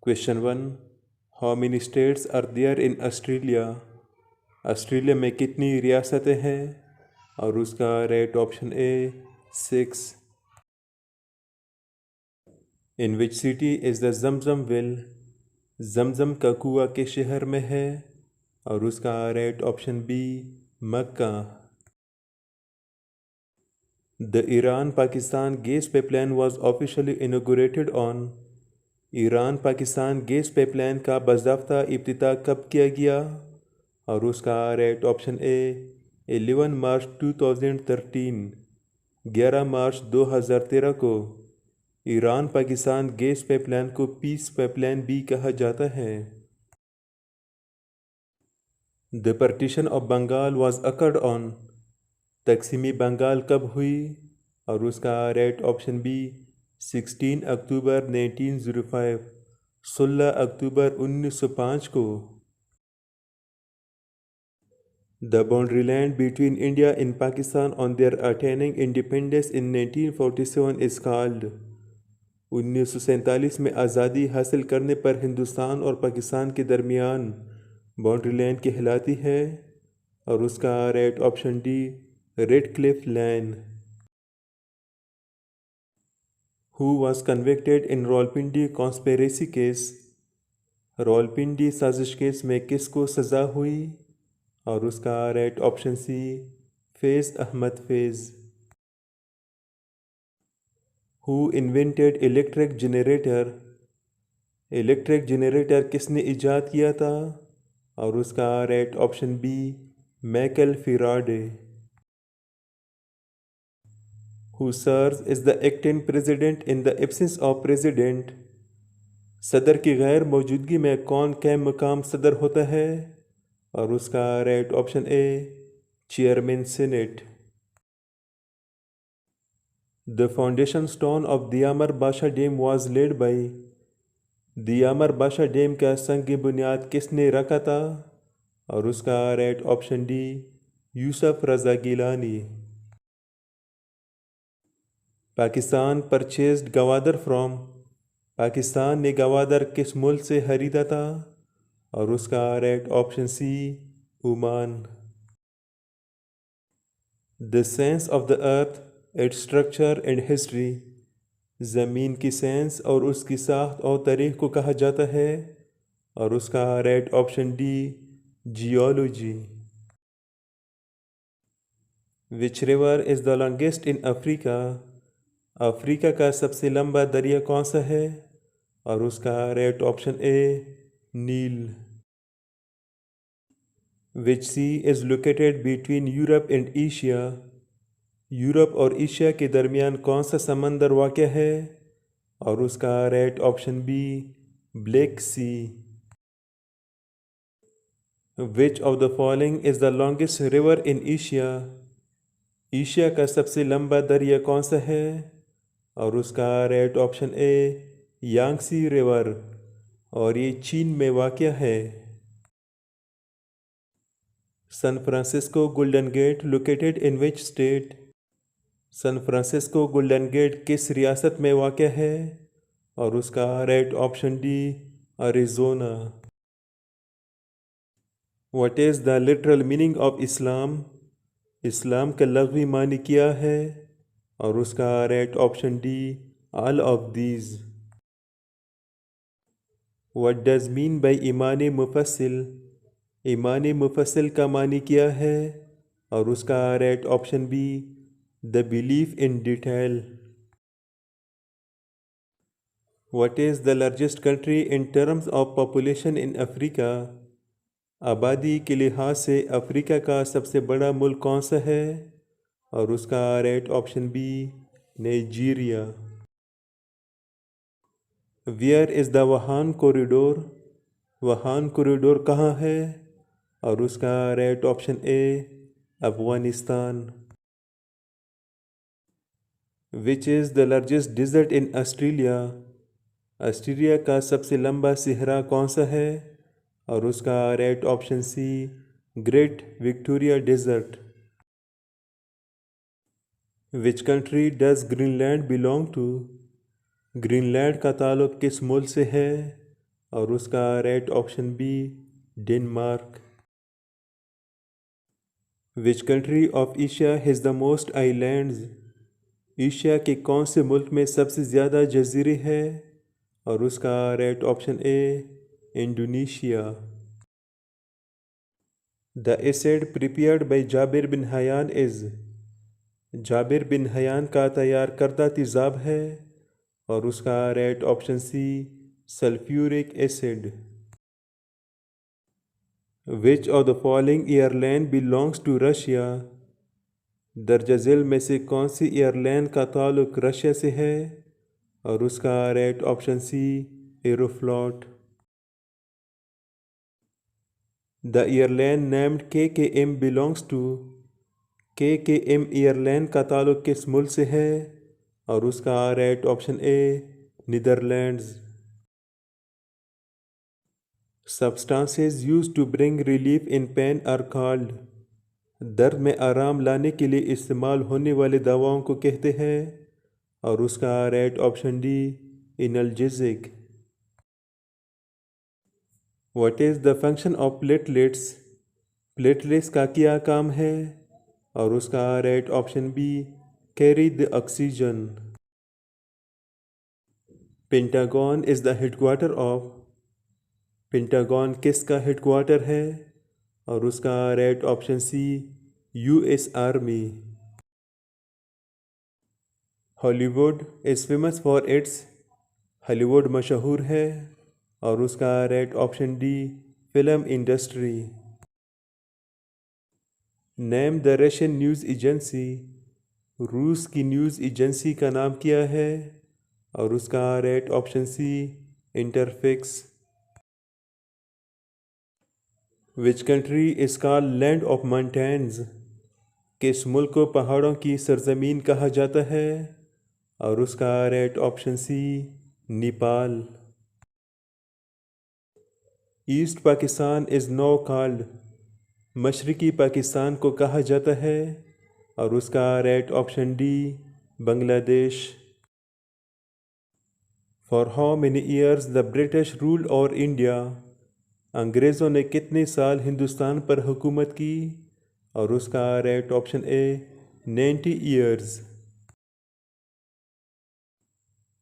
Question 1। How many states are there in Australia? Australia में कितनी रियासतें हैं? और उसका right option A 6। In which city is the Zamzam well? जमजम का कुआं के शहर में है? और उसका right option B Mecca. The Iran Pakistan gas pipeline was officially इनोगरेटेड on? Iran Pakistan gas pipeline का बाज़ाफ्ता इफ्तिताह कब किया गया? और उसका राइट ऑप्शन ए 11 मार्च 2013, 11 मार्च 2013 को। ईरान पाकिस्तान गैस पाइपलाइन को पीस पाइपलाइन भी कहा जाता है। The partition of Bengal was occurred on? तकसीमी बंगाल कब हुई? और उसका right option B 16 October 1905, 16 October 1905 को। The boundary land between India and Pakistan on their attaining independence in 1947 is called? 1947 में आज़ादी हासिल करने पर हिंदुस्तान और पाकिस्तान के दरमियान बाउंड्री लाइन कहलाती है? और उसका right option D Radcliffe line. Who was convicted in Rawalpindi conspiracy case? Rawalpindi साजिश केस में किसको सज़ा हुई? और उसका right option C Faiz Ahmad Faiz. Who invented electric generator? Electric generator किसने इजाद किया था? और उसका right option B Michael Faraday. Who serves as the acting president in the absence of president? सदर की गैर मौजूदगी में कौन कै मुकाम सदर होता है? और उसका right option A chairman senate. The foundation stone of Diamer Bhasha dam was laid by? Diamer Bhasha dam का संग बुनियाद किसने रखा था? और उसका right option D Yousuf Raza Gilani. Pakistan purchased Gwadar from? Pakistan ने गवादर किस मुल्क से खरीदा था? और उसका right option C Oman. The science of the earth, its structure and history? ज़मीन की साइंस और उसकी साख्त और तारीख को कहा जाता है? और उसका right option D geology. Which river is the longest in Africa? Africa का सबसे लंबा दरिया कौन सा है? और उसका right option A Nile. Which sea is located between Europe and Asia? Europe और एशिया के दरमियान कौन सा समंदर वाक़ है? और उसका right option B black sea. Which of the following is the longest river in Asia? Asia का सबसे लंबा दरिया कौन सा है? और उसका right option A Yangtze River, और ये चीन में वाक़ है। San Francisco Golden Gate located in which state? San Francisco Golden Gate किस रियासत में वाक़ है? और उसका right option D Arizona. What is the literal meaning of Islam? इस्लाम का लफ्ज़ी मानी क्या है? और उसका right option D all of these. What does mean by ईमान मुफस्सिल? ईमान मुफस्सिल का मानी क्या है? और उसका right option be the belief in detail. What is the largest country in terms of population in Africa? आबादी के लिहाज से अफ्रीका का सबसे बड़ा मुल्क कौन सा है? और उसका right option B Nigeria. Where is the Wakhan corridor? Wakhan corridor कहाँ है? और उसका right option A Afghanistan. Which is the largest desert in Australia? Australia का सबसे लंबा सहरा कौन सा है? और उसका right option C Great Victoria Desert. Which country does Greenland belong to? Greenland का ताल्लुक किस मुल्क से है? और उसका right option B Denmark. Which country of Asia has the most islands? Asia के कौन से मुल्क में सबसे ज़्यादा जजीरे हैं? और उसका right option A Indonesia. The acid prepared by Jabir bin Hayyan is? Jabir bin Hayyan का तैयार करदा तेज़ाब है और उसका right option C sulphuric acid. Which of the following airline belongs to Russia? दर्ज झेल में से कौन सी एयरलाइन का ताल्लुक रशिया से है? और उसका right option C Aeroflot. The airline named KKM belongs to? KKM airline का ताल्लुक किस मुल्क से है? और उसका right option A Netherlands. Substances used to bring relief in pain are called? दर्द में आराम लाने के लिए इस्तेमाल होने वाली दवाओं को कहते हैं? और उसका right option D analgesic. What is the function of platelets? Platelets का क्या काम है? और उसका right option B carry the oxygen. Pentagon is the headquarter of? Pentagon किसका हेडक्वार्टर है? और उसका right option C US army. Hollywood is famous for its? Hollywood मशहूर है और उसका right option D film industry. Name the Russian news agency? रूस की न्यूज़ एजेंसी का नाम क्या है? और उसका right option C interfix. Which country is called land of mountains? किस मुल्क को पहाड़ों की सरजमीन कहा जाता है? और उसका right option C Nepal. East Pakistan is now called? मशरकी पाकिस्तान को कहा जाता है और उसका right option D Bangladesh. For how many years the British rule over India? अंग्रेज़ों ने कितने साल हिंदुस्तान पर हुकूमत की? और उसका right option A 90 years.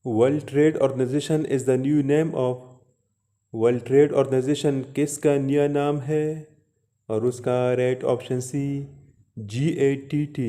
World trade organization is the new name of? World trade organization किसका नया नाम है? और उसका राइट ऑप्शन सी GATT।